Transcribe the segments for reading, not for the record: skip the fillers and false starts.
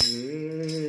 Namaste.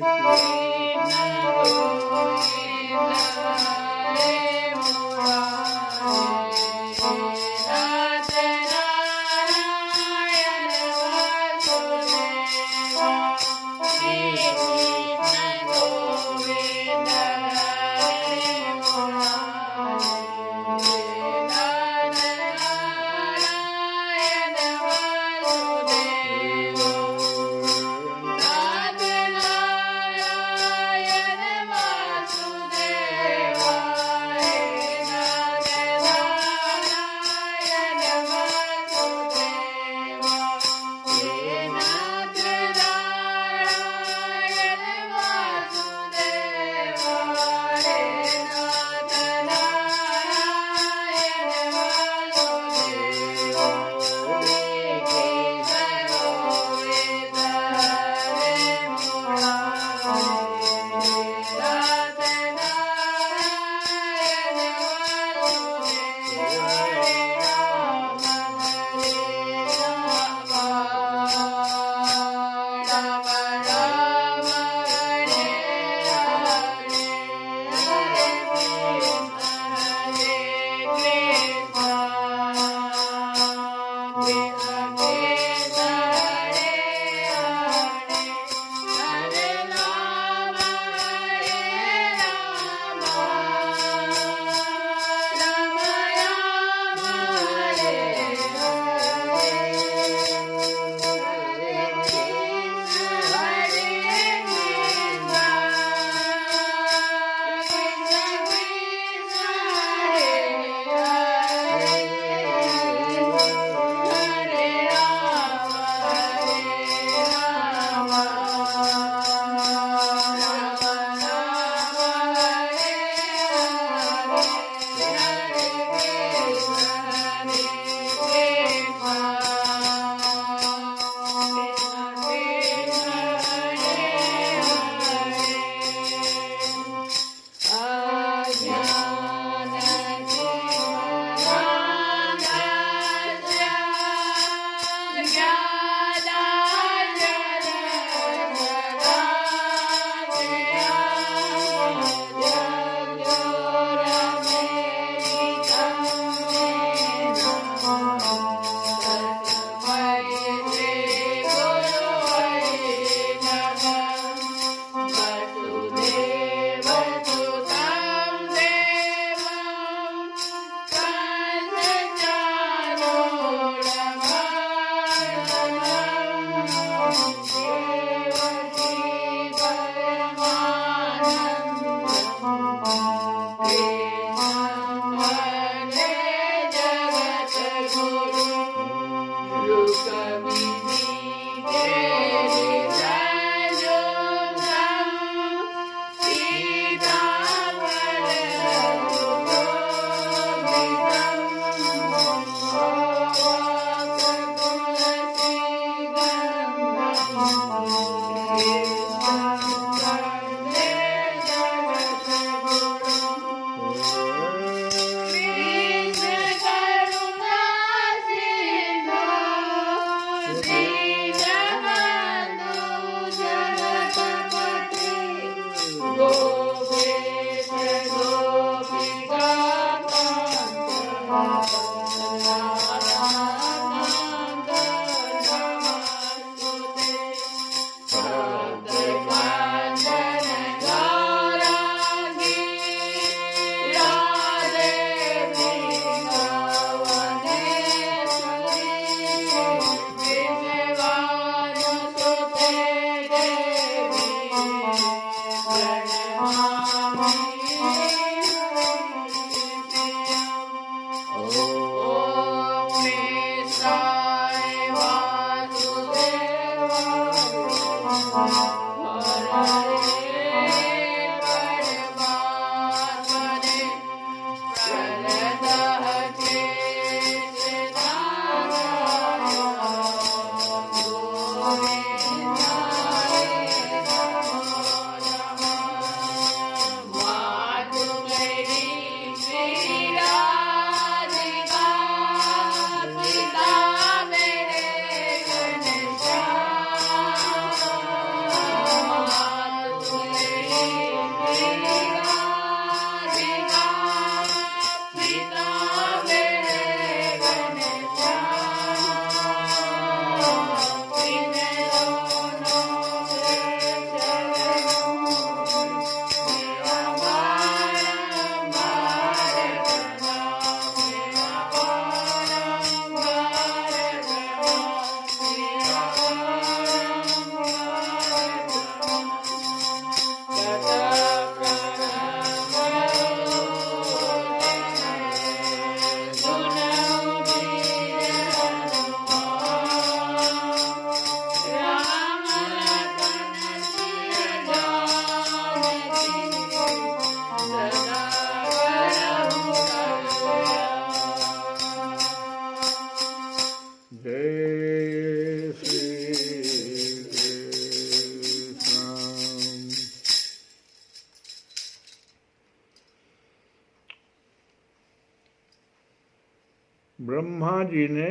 Brahma ji ने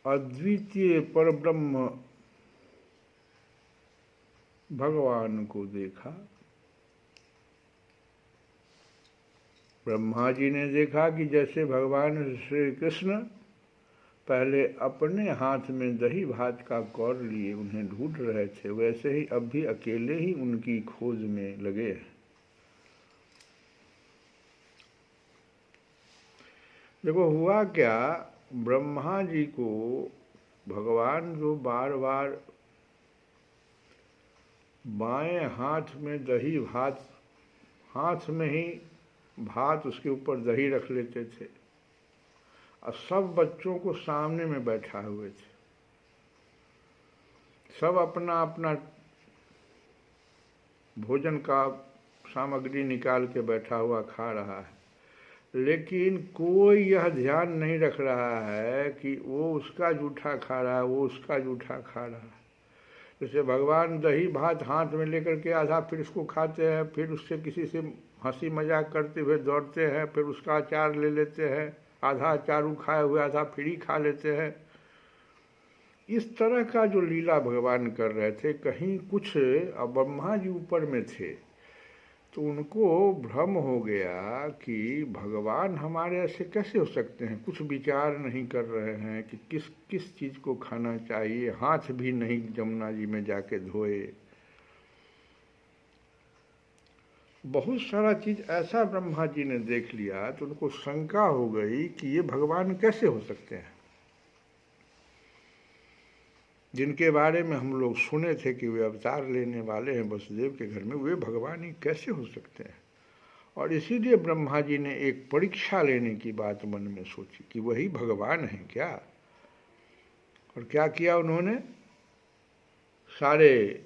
अद्वितीय परब्रह्म भगवान को देखा। ब्रह्मा जी ने देखा कि जैसे भगवान श्री कृष्ण पहले अपने हाथ में दही भात का कौर लिए उन्हें ढूंढ रहे थे, वैसे ही अब भी अकेले ही उनकी खोज में लगे हैं। देखो हुआ क्या, ब्रह्मा जी को भगवान जो बार बार बाएं हाथ में दही भात, हाथ में ही भात उसके ऊपर दही रख लेते थे और सब बच्चों को सामने में बैठा हुए थे, सब अपना अपना भोजन का सामग्री निकाल के बैठा हुआ खा रहा है, लेकिन कोई यह ध्यान नहीं रख रहा है कि वो उसका जूठा खा रहा है, वो उसका जूठा खा रहा है। जैसे भगवान दही भात हाथ में लेकर के आधा फिर उसको खाते हैं, फिर उससे किसी से हंसी मजाक करते हुए दौड़ते हैं, फिर उसका अचार ले लेते हैं, आधा अचारू खाए हुए आधा फिर ही खा लेते हैं। इस तरह का जो लीला भगवान कर रहे थे, कहीं कुछ ब्रह्मा जी ऊपर में थे तो उनको भ्रम हो गया कि भगवान हमारे ऐसे कैसे हो सकते हैं, कुछ विचार नहीं कर रहे हैं कि किस किस चीज़ को खाना चाहिए, हाथ भी नहीं जमुना जी में जाके धोए। बहुत सारा चीज़ ऐसा ब्रह्मा जी ने देख लिया तो उनको शंका हो गई कि ये भगवान कैसे हो सकते हैं, जिनके बारे में हम लोग सुने थे कि वे अवतार लेने वाले हैं वसुदेव के घर में, वे भगवान ही कैसे हो सकते हैं। और इसीलिए ब्रह्मा जी ने एक परीक्षा लेने की बात मन में सोची कि वही भगवान है क्या। और क्या किया उन्होंने, सारे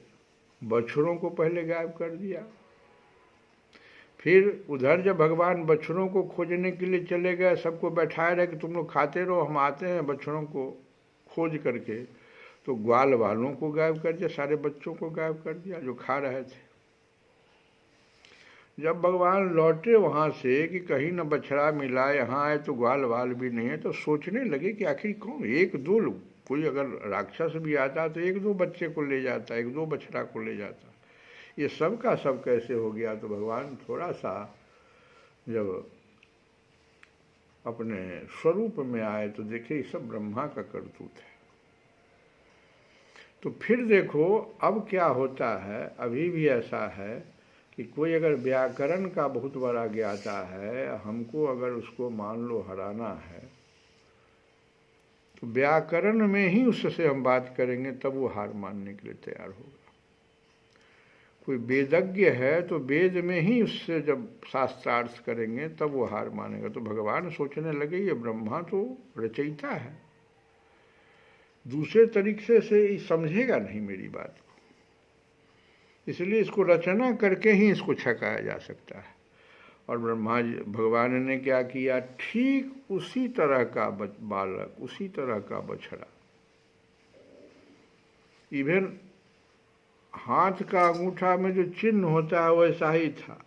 बछड़ों को पहले गायब कर दिया। फिर उधर जब भगवान बछड़ों को खोजने के लिए चले गए, सबको बैठाए रहे कि तुम लोग खाते रहो, हम आते हैं बछड़ों को खोज करके, तो ग्वाल वालों को गायब कर दिया, सारे बच्चों को गायब कर दिया जो खा रहे थे। जब भगवान लौटे वहाँ से कि कहीं न बछड़ा मिला, यहाँ आए तो ग्वाल वाल भी नहीं है, तो सोचने लगे कि आखिर कौन, एक दो लोग, कोई अगर राक्षस भी आता तो एक दो बच्चे को ले जाता, एक दो बछड़ा को ले जाता, ये सब का सब कैसे हो गया। तो भगवान थोड़ा सा जब अपने स्वरूप में आए तो देखे ये सब ब्रह्मा का करतूत है। तो फिर देखो अब क्या होता है, अभी भी ऐसा है कि कोई अगर व्याकरण का बहुत बड़ा ज्ञाता है, हमको अगर उसको मान लो हराना है तो व्याकरण में ही उससे हम बात करेंगे तब वो हार मानने के लिए तैयार होगा। कोई वेदज्ञ है तो वेद में ही उससे जब शास्त्रार्थ करेंगे तब वो हार मानेगा। तो भगवान सोचने लगे ये ब्रह्मा तो रचयिता है, दूसरे तरीके से समझेगा नहीं मेरी बात को, इसलिए इसको रचना करके ही इसको छकाया जा सकता है। और ब्रह्मा जी भगवान ने क्या किया, ठीक उसी तरह का बालक, उसी तरह का बछड़ा, इवन हाथ का अंगूठा में जो चिन्ह होता है वैसा ही था,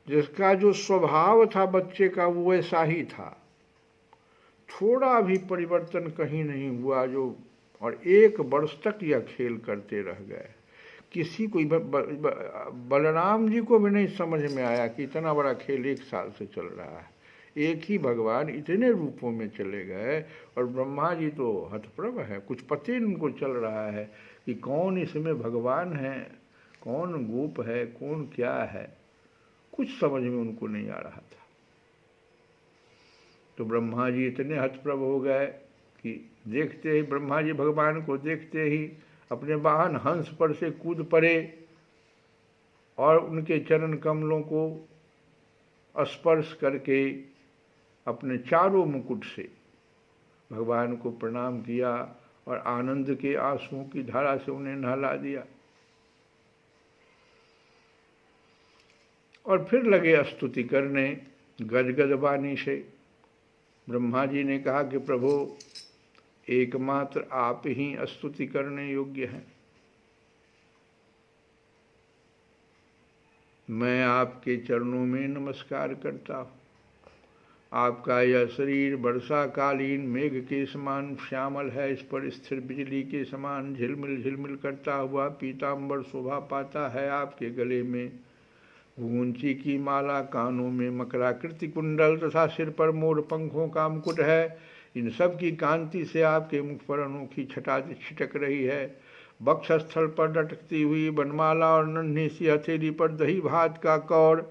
जिसका जो स्वभाव था बच्चे का वो वैसा ही था, थोड़ा भी परिवर्तन कहीं नहीं हुआ। जो और 1 वर्ष तक यह खेल करते रह गए। किसी को बलराम जी को भी नहीं समझ में आया कि इतना बड़ा खेल 1 साल से चल रहा है, एक ही भगवान इतने रूपों में चले गए। और ब्रह्मा जी तो हतप्रभ है, कुछ पता ही उनको चल रहा है कि कौन इसमें भगवान है, कौन गोप है, कौन क्या है, कुछ समझ में उनको नहीं आ रहा था। तो ब्रह्मा जी इतने हतप्रभ हो गए कि देखते ही, ब्रह्मा जी भगवान को देखते ही अपने वाहन हंस पर से कूद पड़े और उनके चरण कमलों को स्पर्श करके अपने चारों मुकुट से भगवान को प्रणाम किया और आनंद के आंसुओं की धारा से उन्हें नहला दिया। और फिर लगे स्तुति करने गदगद वाणी से। ब्रह्मा जी ने कहा कि प्रभु एकमात्र आप ही स्तुति करने योग्य हैं। मैं आपके चरणों में नमस्कार करता हूँ। आपका यह शरीर वर्षाकालीन मेघ के समान श्यामल है, इस पर स्थिर बिजली के समान झिलमिल झिलमिल करता हुआ पीताम्बर शोभा पाता है। आपके गले में घुंची की माला, कानों में मकराकृति कुंडल तथा सिर पर मोर पंखों का मुकुट है। इन सब की कांति से आपके मुख पर अनोखी छटा छिटक रही है। वक्षस्थल पर लटकती हुई बनमाला और नन्ही सी हथेली पर दही भात का कौर,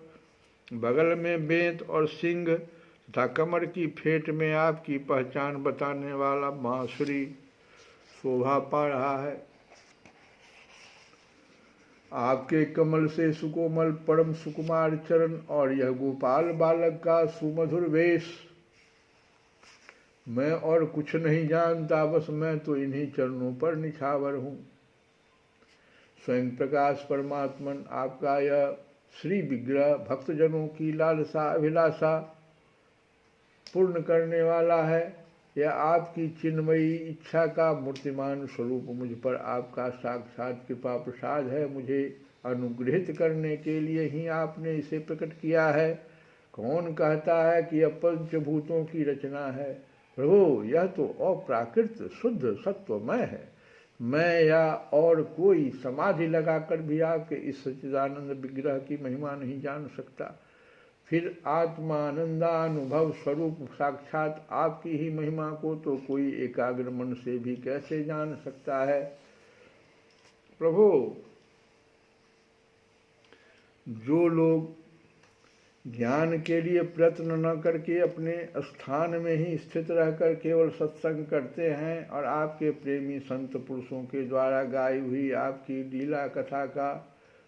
बगल में बेंत और सिंह तथा कमर की फेंट में आपकी पहचान बताने वाला बांसुरी शोभा पा रहा है। आपके कमल से सुकोमल परम सुकुमार चरण और यह गोपाल बालक का सुमधुर वेश, मैं और कुछ नहीं जानता, बस मैं तो इन्हीं चरणों पर निछावर हूँ। स्वयं प्रकाश परमात्मन आपका यह श्री विग्रह भक्तजनों की लालसा अभिलाषा पूर्ण करने वाला है। यह आपकी चिन्मयी इच्छा का मूर्तिमान स्वरूप मुझ पर आपका साक्षात कृपा प्रसाद है। मुझे अनुग्रहित करने के लिए ही आपने इसे प्रकट किया है। कौन कहता है कि यह पंचभूतों की रचना है? प्रभु, यह तो अप्राकृत शुद्ध सत्वमय है। मैं या और कोई समाधि लगाकर भी आपके इस सच्चिदानंद विग्रह की महिमा नहीं जान सकता। फिर आत्मानंदानुभव स्वरूप साक्षात आपकी ही महिमा को तो कोई एकाग्र मन से भी कैसे जान सकता है? प्रभु, जो लोग ज्ञान के लिए प्रयत्न न करके अपने स्थान में ही स्थित रहकर केवल सत्संग करते हैं और आपके प्रेमी संत पुरुषों के द्वारा गाई हुई आपकी लीला कथा का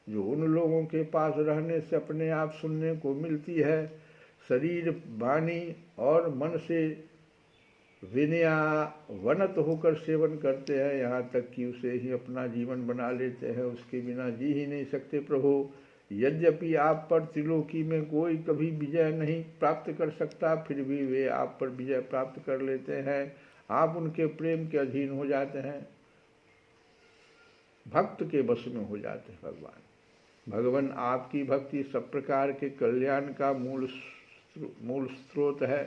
जो उन लोगों के पास रहने से अपने आप सुनने को मिलती है, शरीर वाणी और मन से विनयावनत होकर सेवन करते हैं, यहाँ तक कि उसे ही अपना जीवन बना लेते हैं, उसके बिना जी ही नहीं सकते। प्रभु, यद्यपि आप पर त्रिलोकी में कोई कभी विजय नहीं प्राप्त कर सकता, फिर भी वे आप पर विजय प्राप्त कर लेते हैं। आप उनके प्रेम के अधीन हो जाते हैं, भक्त के वश में हो जाते हैं। भगवान आपकी भक्ति सब प्रकार के कल्याण का मूल स्रोत है,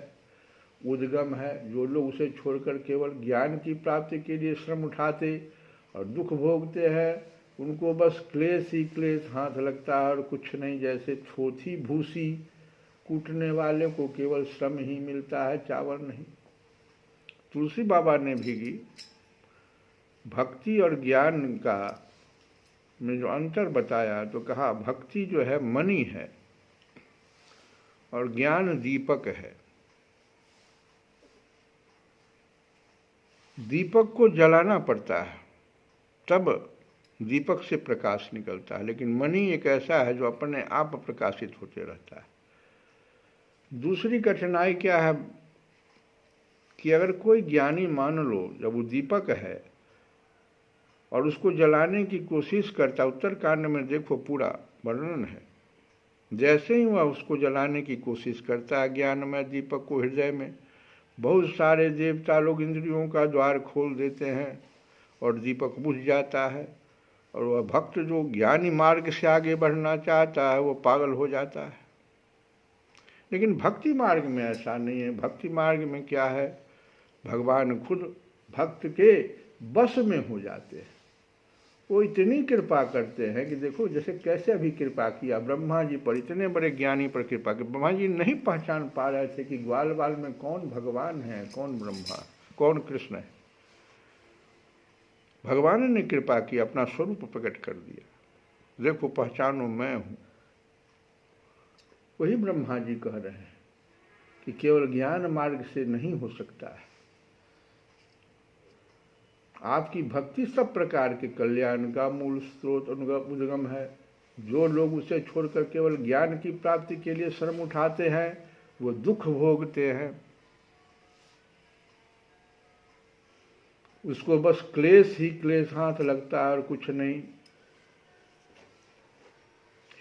उद्गम है। जो लोग उसे छोड़कर केवल ज्ञान की प्राप्ति के लिए श्रम उठाते और दुख भोगते हैं, उनको बस क्लेश ही क्लेश हाथ लगता है और कुछ नहीं। जैसे छोथी भूसी कूटने वाले को केवल श्रम ही मिलता है, चावल नहीं। तुलसी बाबा ने भी भक्ति और ज्ञान का में जो अंतर बताया तो कहा, भक्ति जो है मणि है और ज्ञान दीपक है। दीपक को जलाना पड़ता है तब दीपक से प्रकाश निकलता है, लेकिन मणि एक ऐसा है जो अपने आप प्रकाशित होते रहता है। दूसरी कठिनाई क्या है कि अगर कोई ज्ञानी मान लो जब वो दीपक है और उसको जलाने की कोशिश करता, उत्तरकांड में देखो पूरा वर्णन है, जैसे ही वह उसको जलाने की कोशिश करता है ज्ञानमय दीपक को हृदय में, बहुत सारे देवता लोग इंद्रियों का द्वार खोल देते हैं और दीपक बुझ जाता है, और वह भक्त जो ज्ञानी मार्ग से आगे बढ़ना चाहता है वो पागल हो जाता है। लेकिन भक्ति मार्ग में ऐसा नहीं है। भक्ति मार्ग में क्या है, भगवान खुद भक्त के बस में हो जाते हैं। वो इतनी कृपा करते हैं कि देखो जैसे कैसे अभी कृपा किया ब्रह्मा जी पर, इतने बड़े ज्ञानी पर कृपा की। ब्रह्मा जी नहीं पहचान पा रहे थे कि ग्वाल बाल में कौन भगवान है, कौन ब्रह्मा, कौन कृष्ण है। भगवान ने कृपा की, अपना स्वरूप प्रकट कर दिया, देखो पहचानो मैं हूँ। वही ब्रह्मा जी कह रहे हैं कि केवल ज्ञान मार्ग से नहीं हो सकता है। आपकी भक्ति सब प्रकार के कल्याण का मूल स्रोत उद्गम है। जो लोग उसे छोड़कर केवल ज्ञान की प्राप्ति के लिए श्रम उठाते हैं वो दुख भोगते हैं, उसको बस क्लेश ही क्लेश हाथ लगता है और कुछ नहीं।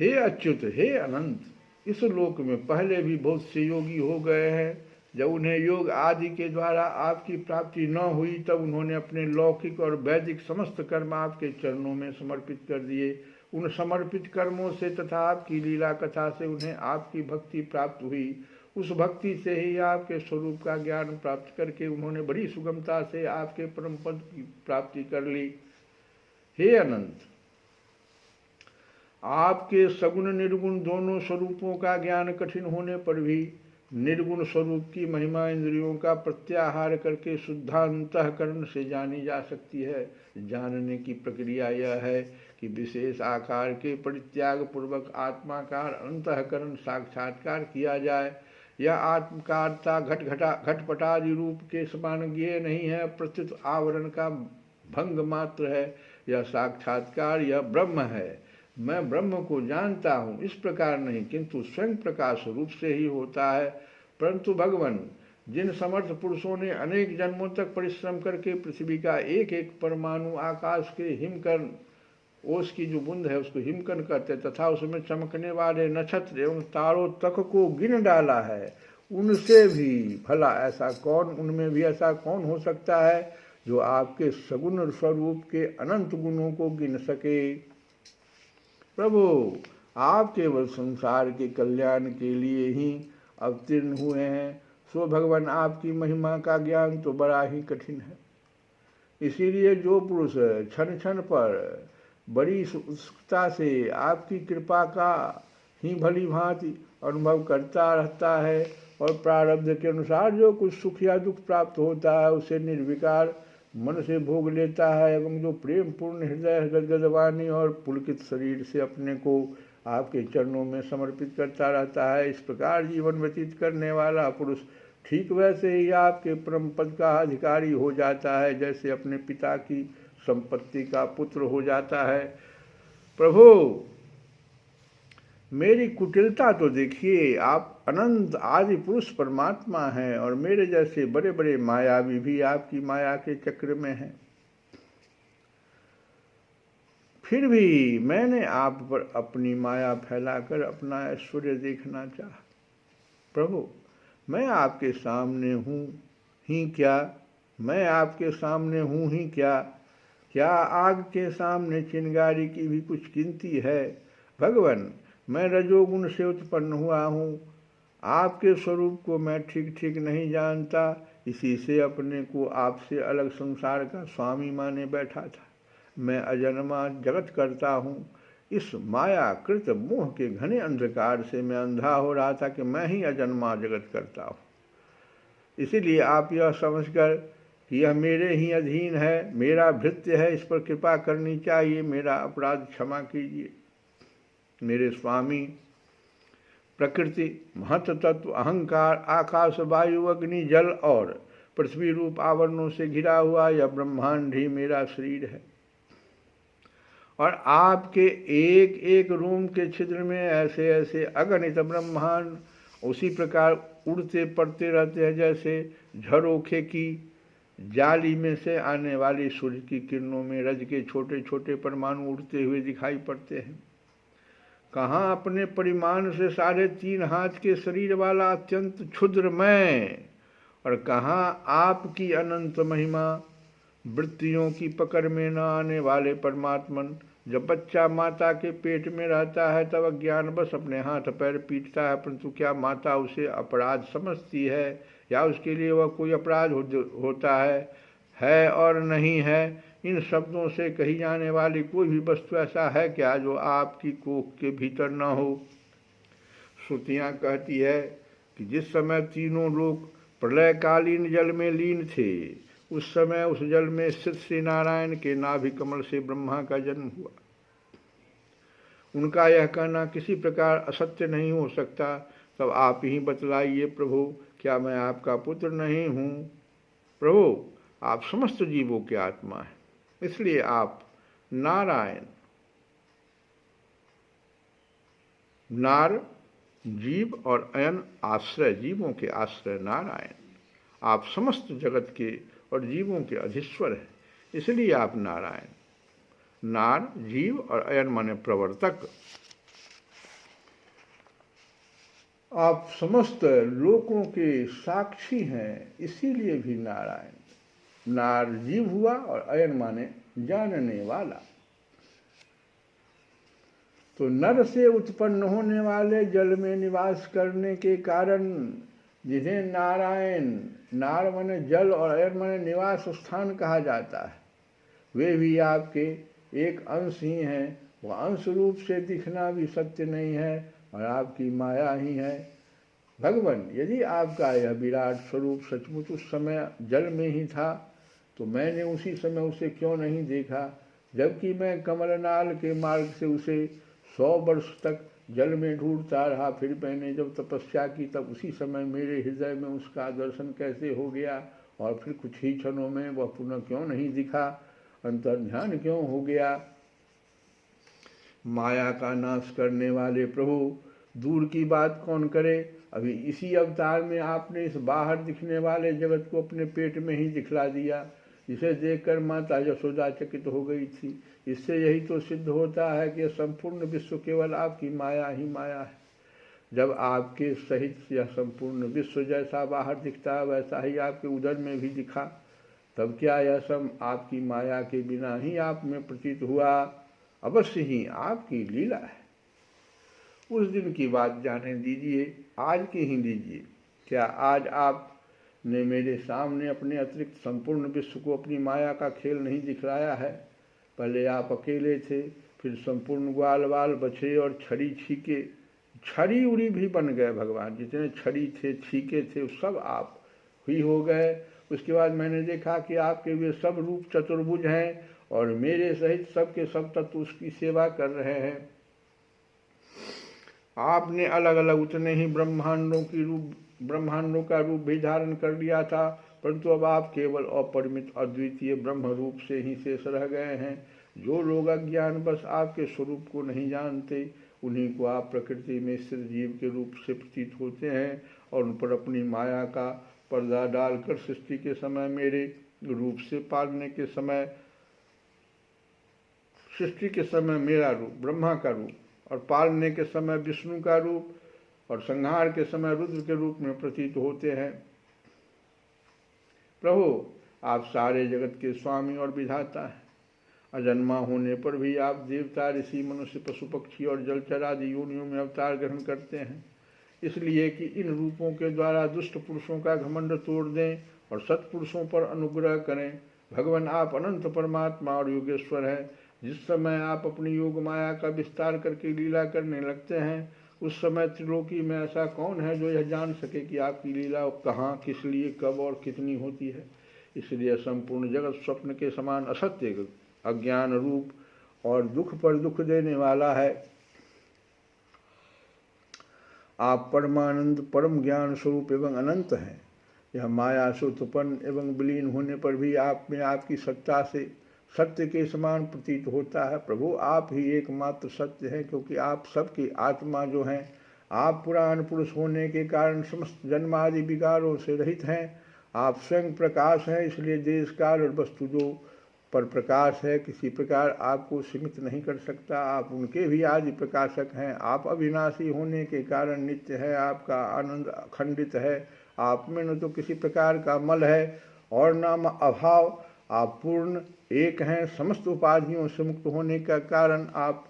हे अच्युत, हे अनंत, इस लोक में पहले भी बहुत से योगी हो गए हैं। जब उन्हें योग आदि के द्वारा आपकी प्राप्ति न हुई तब उन्होंने अपने लौकिक और वैदिक समस्त कर्म आपके चरणों में समर्पित कर दिए उन समर्पित कर्मों से तथा आपकी लीला कथा से उन्हें आपकी भक्ति प्राप्त हुई। उस भक्ति से ही आपके स्वरूप का ज्ञान प्राप्त करके उन्होंने बड़ी सुगमता से आपके परम पद की प्राप्ति कर ली। हे अनंत, आपके सगुण निर्गुण दोनों स्वरूपों का ज्ञान कठिन होने पर भी निर्गुण स्वरूप की महिमा इंद्रियों का प्रत्याहार करके शुद्धांतःकरण से जानी जा सकती है। जानने की प्रक्रिया यह है कि विशेष आकार के परित्याग पूर्वक आत्माकार अंतःकरण साक्षात्कार किया जाए। यह आत्मकारता घटपटादि रूप के समान ज्ञेय नहीं है, प्रत्युत आवरण का भंग मात्र है। यह साक्षात्कार यह ब्रह्म है। मैं ब्रह्म को जानता हूँ, इस प्रकार नहीं, किंतु स्वयं प्रकाश रूप से ही होता है। परंतु भगवान, जिन समर्थ पुरुषों ने अनेक जन्मों तक परिश्रम करके पृथ्वी का एक एक परमाणु आकाश के हिमकण, ओस की जो बूंद है उसको हिमकण कहते, तथा उसमें चमकने वाले नक्षत्र एवं तारों तक को गिन डाला है, उनसे भी भला ऐसा कौन, उनमें भी ऐसा कौन हो सकता है जो आपके सगुण स्वरूप के अनंत गुणों को गिन सके। प्रभु, आप केवल संसार के कल्याण के लिए ही अवतीर्ण हुए हैं, सो भगवान आपकी महिमा का ज्ञान तो बड़ा ही कठिन है। इसीलिए जो पुरुष क्षण क्षण पर बड़ी उत्सुकता से आपकी कृपा का ही भली भांति अनुभव करता रहता है और प्रारब्ध के अनुसार जो कुछ सुख या दुख प्राप्त होता है उसे निर्विकार मन से भोग लेता है, एवं जो प्रेम पूर्ण हृदय गदगदवानी और पुलकित शरीर से अपने को आपके चरणों में समर्पित करता रहता है, इस प्रकार जीवन व्यतीत करने वाला पुरुष ठीक वैसे ही आपके परम पद का अधिकारी हो जाता है जैसे अपने पिता की संपत्ति का पुत्र हो जाता है। प्रभु, मेरी कुटिलता तो देखिए, आप अनंत आदि पुरुष परमात्मा हैं और मेरे जैसे बड़े बड़े मायावी भी आपकी माया के चक्र में हैं। फिर भी मैंने आप पर अपनी माया फैलाकर अपना ऐश्वर्य देखना चाहा। प्रभु, मैं आपके सामने हूँ ही क्या, मैं आपके सामने हूँ ही क्या, क्या आग के सामने चिंगारी की भी कुछ कीमती है। भगवान, मैं रजोगुण से उत्पन्न हुआ हूँ, आपके स्वरूप को मैं ठीक ठीक नहीं जानता, इसी से अपने को आपसे अलग संसार का स्वामी माने बैठा था। मैं अजन्मा जगत करता हूँ, इस मायाकृत मोह के घने अंधकार से मैं अंधा हो रहा था कि मैं ही अजन्मा जगत करता हूँ। इसीलिए आप यह समझकर कि यह मेरे ही अधीन है, मेरा भृत्य है, इस पर कृपा करनी चाहिए, मेरा अपराध क्षमा कीजिए। मेरे स्वामी, प्रकृति, महत तत्व, अहंकार, आकाश, वायु, अग्नि, जल और पृथ्वी रूप आवरणों से घिरा हुआ यह ब्रह्मांड ही मेरा शरीर है और आपके एक एक रूम के छिद्र में ऐसे ऐसे अगणित ब्रह्मांड उसी प्रकार उड़ते पड़ते रहते हैं जैसे झरोखे की जाली में से आने वाली सूर्य की किरणों में रज के छोटे छोटे परमाणु उड़ते हुए दिखाई पड़ते हैं। कहाँ अपने परिमाण से 3.5 हाथ के शरीर वाला अत्यंत क्षुद्र मैं, और कहाँ आपकी अनंत महिमा, वृत्तियों की पकड़ में न आने वाले परमात्मन। जब बच्चा माता के पेट में रहता है तब अज्ञान बस अपने हाथ पैर पीटता है, परंतु क्या माता उसे अपराध समझती है या उसके लिए वह कोई अपराध होता है और नहीं है। इन शब्दों से कही जाने वाली कोई भी वस्तु ऐसा है क्या जो आपकी कोख के भीतर न हो। श्रुतियाँ कहती है कि जिस समय तीनों लोग प्रलयकालीन जल में लीन थे, उस समय उस जल में स्थित श्री नारायण के नाभि कमल से ब्रह्मा का जन्म हुआ। उनका यह कहना किसी प्रकार असत्य नहीं हो सकता। तब आप ही बतलाइए प्रभु, क्या मैं आपका पुत्र नहीं हूँ। प्रभु, आप समस्त जीवों के आत्मा हैं, इसलिए आप नारायण, नार जीव और अयन आश्रय, जीवों के आश्रय नारायण, आप समस्त जगत के और जीवों के अधीश्वर हैं, इसलिए आप नारायण। नार, जीव और अयन माने प्रवर्तक। आप समस्त लोकों के साक्षी हैं, इसीलिए भी नारायण। नार जीव हुआ और अयन माने जानने वाला। तो नर से उत्पन्न होने वाले जल में निवास करने के कारण जिन्हें नारायण, नार माने जल और अयर माने निवास स्थान कहा जाता है, वे भी आपके एक अंश ही हैं। वह अंश रूप से दिखना भी सत्य नहीं है और आपकी माया ही है। भगवान, यदि आपका यह विराट स्वरूप सचमुच उस समय जल में ही था तो मैंने उसी समय उसे क्यों नहीं देखा, जबकि मैं कमलनाल के मार्ग से उसे 100 वर्ष तक जल में ढूंढता रहा। फिर मैंने जब तपस्या की तब उसी समय मेरे हृदय में उसका दर्शन कैसे हो गया, और फिर कुछ ही क्षणों में वह पुनः क्यों नहीं दिखा, अंतर्ध्यान क्यों हो गया। माया का नाश करने वाले प्रभु, दूर की बात कौन करे, अभी इसी अवतार में आपने इस बाहर दिखने वाले जगत को अपने पेट में ही दिखला दिया, जिसे देखकर माता यशोदा चकित हो गई थी। इससे यही तो सिद्ध होता है कि संपूर्ण विश्व केवल आपकी माया ही माया है। जब आपके सहित यह संपूर्ण विश्व जैसा बाहर दिखता है वैसा ही आपके उदर में भी दिखा, तब क्या यह सब आपकी माया के बिना ही आप में प्रतीत हुआ? अवश्य ही आपकी लीला है। उस दिन की बात जाने दीजिए, आज की ही दीजिए। क्या आज आपने मेरे सामने अपने अतिरिक्त संपूर्ण विश्व को अपनी माया का खेल नहीं दिखलाया है? पहले आप अकेले थे, फिर संपूर्ण ग्वाल बाल बछड़े और छड़ी छीके, छड़ी उड़ी भी बन गए भगवान। जितने छड़ी थे, छीके थे, सब आप ही हो गए। उसके बाद मैंने देखा कि आपके वे सब रूप चतुर्भुज हैं और मेरे सहित सबके सब तत्व उसकी सेवा कर रहे हैं। आपने अलग अलग उतने ही ब्रह्मांडों का रूप भी धारण कर लिया था, परंतु अब आप केवल अपरिमित अद्वितीय ब्रह्म रूप से ही शेष रह गए हैं। जो लोग अज्ञान बस आपके स्वरूप को नहीं जानते, उन्हीं को आप प्रकृति में स्थित जीव के रूप से प्रतीत होते हैं और उन पर अपनी माया का पर्दा डालकर सृष्टि के समय मेरे रूप से पालने के समय, सृष्टि के समय मेरा रूप ब्रह्मा का रूप, और पालने के समय विष्णु का रूप, और संहार के समय रुद्र के रूप में प्रतीत होते हैं। प्रभु, आप सारे जगत के स्वामी और विधाता हैं। अजन्मा होने पर भी आप देवता, ऋषि, मनुष्य, पशु पक्षी और जलचर आदि योनियों में अवतार ग्रहण करते हैं, इसलिए कि इन रूपों के द्वारा दुष्ट पुरुषों का घमंड तोड़ दें और सत्पुरुषों पर अनुग्रह करें। भगवान, आप अनंत परमात्मा और योगेश्वर हैं। जिस समय आप अपनी योग माया का विस्तार करके लीला करने लगते हैं, उस समय त्रिलोकी में ऐसा कौन है जो यह जान सके कि आपकी लीला कहाँ, किस लिए, कब और कितनी होती है। इसलिए संपूर्ण जगत स्वप्न के समान असत्य, अज्ञान रूप और दुख पर दुख देने वाला है। आप परमानंद, परम ज्ञान स्वरूप एवं अनंत हैं। यह माया से उत्पन्न एवं विलीन होने पर भी आप में आपकी सत्ता से सत्य के समान प्रतीत होता है। प्रभु, आप ही एकमात्र सत्य हैं, क्योंकि आप सबकी आत्मा जो हैं, आप पुराण पुरुष होने के कारण समस्त जन्मादि विकारों से रहित हैं। आप स्वयं प्रकाश हैं, इसलिए देश काल और वस्तु जो पर प्रकाश है किसी प्रकार आपको सीमित नहीं कर सकता। आप उनके भी आदि प्रकाशक हैं। आप अविनाशी होने के कारण नित्य है, आपका आनंद अखंडित है। आप में न तो किसी प्रकार का मल है और न अभाव। आप पूर्ण एक हैं। समस्त उपाधियों से मुक्त होने का कारण आप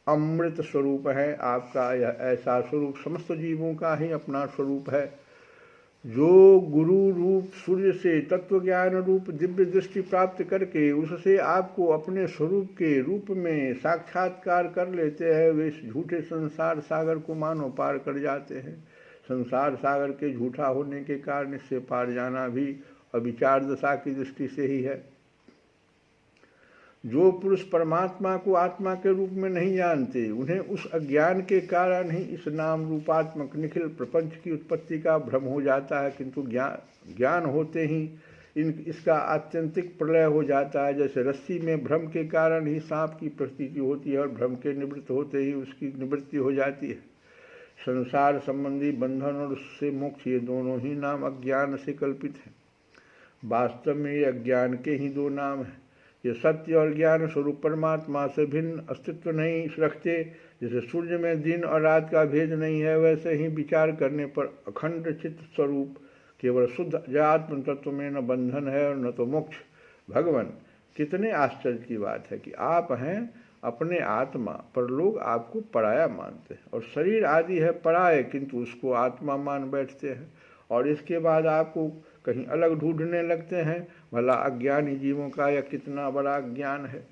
अमृत स्वरूप हैं। आपका यह ऐसा स्वरूप समस्त जीवों का ही अपना स्वरूप है। जो गुरु रूप सूर्य से तत्व ज्ञान रूप दिव्य दृष्टि प्राप्त करके उससे आपको अपने स्वरूप के रूप में साक्षात्कार कर लेते हैं, वे इस झूठे संसार सागर को मानो पार कर जाते हैं। संसार सागर के झूठा होने के कारण इससे पार जाना भी अविचार दशा की दृष्टि से ही है। जो पुरुष परमात्मा को आत्मा के रूप में नहीं जानते, उन्हें उस अज्ञान के कारण ही इस नाम रूपात्मक निखिल प्रपंच की उत्पत्ति का भ्रम हो जाता है, किंतु ज्ञान होते ही इसका आत्यंतिक प्रलय हो जाता है। जैसे रस्सी में भ्रम के कारण ही सांप की प्रतीति होती है और भ्रम के निवृत्त होते ही उसकी निवृत्ति हो जाती है। संसार संबंधी बंधन और उससे मोक्ष, ये दोनों ही नाम अज्ञान से कल्पित हैं। वास्तव में ये अज्ञान के ही दो नाम हैं। ये सत्य और ज्ञान स्वरूप परमात्मा से भिन्न अस्तित्व नहीं रखते। जैसे सूर्य में दिन और रात का भेद नहीं है, वैसे ही विचार करने पर अखंड चित्त स्वरूप केवल शुद्ध आत्म तत्व में न बंधन है और न तो मोक्ष। भगवान, कितने आश्चर्य की बात है कि आप हैं अपने आत्मा पर लोग आपको पराया मानते हैं, और शरीर आदि है पराये, किंतु उसको आत्मा मान बैठते हैं, और इसके बाद आपको कहीं अलग ढूंढने लगते हैं। भला अज्ञानी जीवों का यह कितना बड़ा ज्ञान है।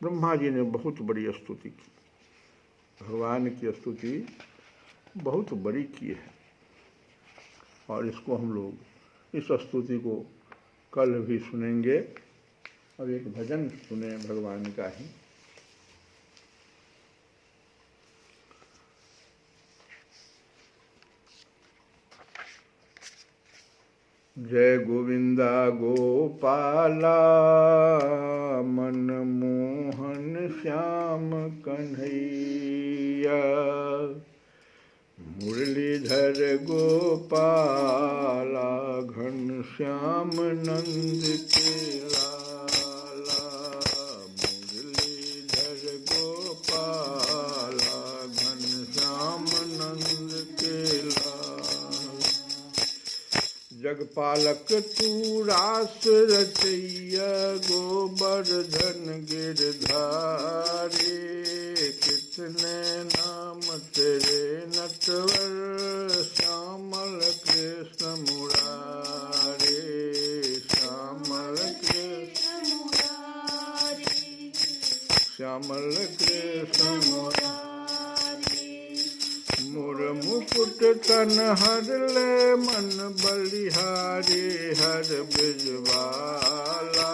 ब्रह्मा जी ने बहुत बड़ी स्तुति की, भगवान की स्तुति बहुत बड़ी की है, और इसको हम लोग इस स्तुति को कल भी सुनेंगे। अब एक भजन सुने भगवान का ही। जय गोविंदा गोपाला मन मोहन श्याम कन्हैया, मुरलीधर गोपाला घन श्याम नंद के लाला, मुरलीधर गोपाला घन श्याम नंद के लाला, जगपालक तू रास रचैया गोवर्धन गिरधारी, कितने नाम तेरे नटवर श्यामल कृष्ण मुरारी, श्यामल कृष्ण मुरारी, श्यामल कृष्ण मुरारी, मुर मुकुट तन हर ले मन बलिहारी, हर ब्रजवाला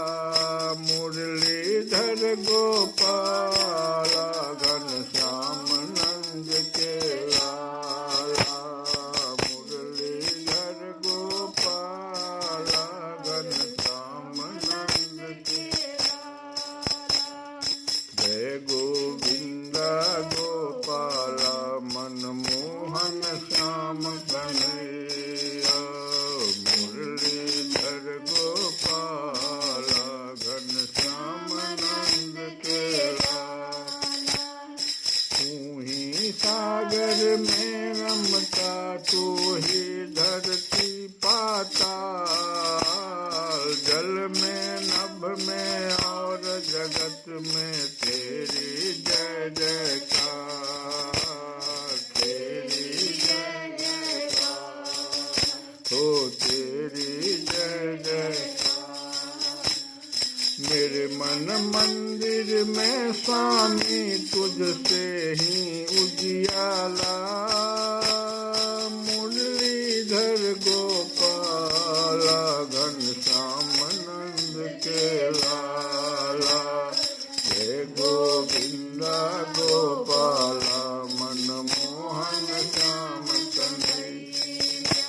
मुरलीधर गोपाला घन श्याम नंद के लाला, मुरलीधर गोपाला घन श्याम नंद के लाला, जय गोविंदा गोपाला मन मोहन श्याम कन्हैया, मुरलीधर गोपाला घन श्याम नंद के लाला, तू ही सागर में रमता, तू ही धरती पाताल, जल में नभ में और जगत में तेरी जय जयकार, तेरी जय जयकार, हो तेरी जय जयकार, मेरे मन मंदिर में स्वामी तुझसे ही उजियाला, मुरलीधर गोपाला घन श्याम नंद के लाला, जय गोविंदा गोपाला मन मोहन श्याम कन्हैया,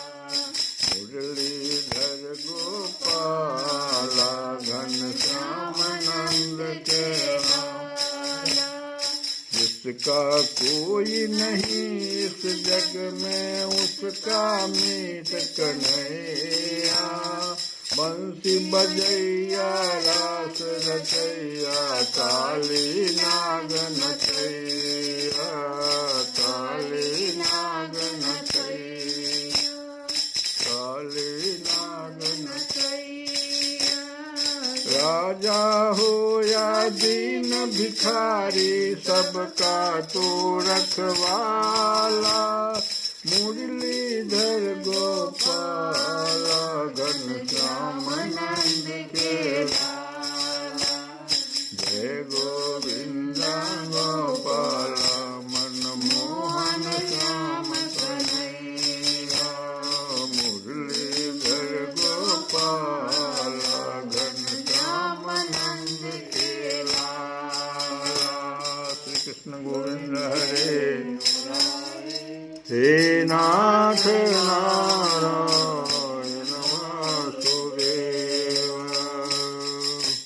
मुरलीधर गोपाला घन श्याम नंद के लाला, जिसका कोई नहीं इस जग में उसका मीत कन्हैया, बंसी बजैया रास रचैया, काली नाग नचैया, काली नाग नचैया, काली नाग नचैया, राजा हो या दीन भिखारी सबका तो रखवाला, मुरलीधर गोपाला घन श्याम नंद के लाला, जय गोविंदा गोपाला मन मोहन श्याम कन्हैया, मुरलीधर गोपाला घन श्याम नंद के लाला। श्री कृष्ण गोविंद हरे, हे नाथ नारायण।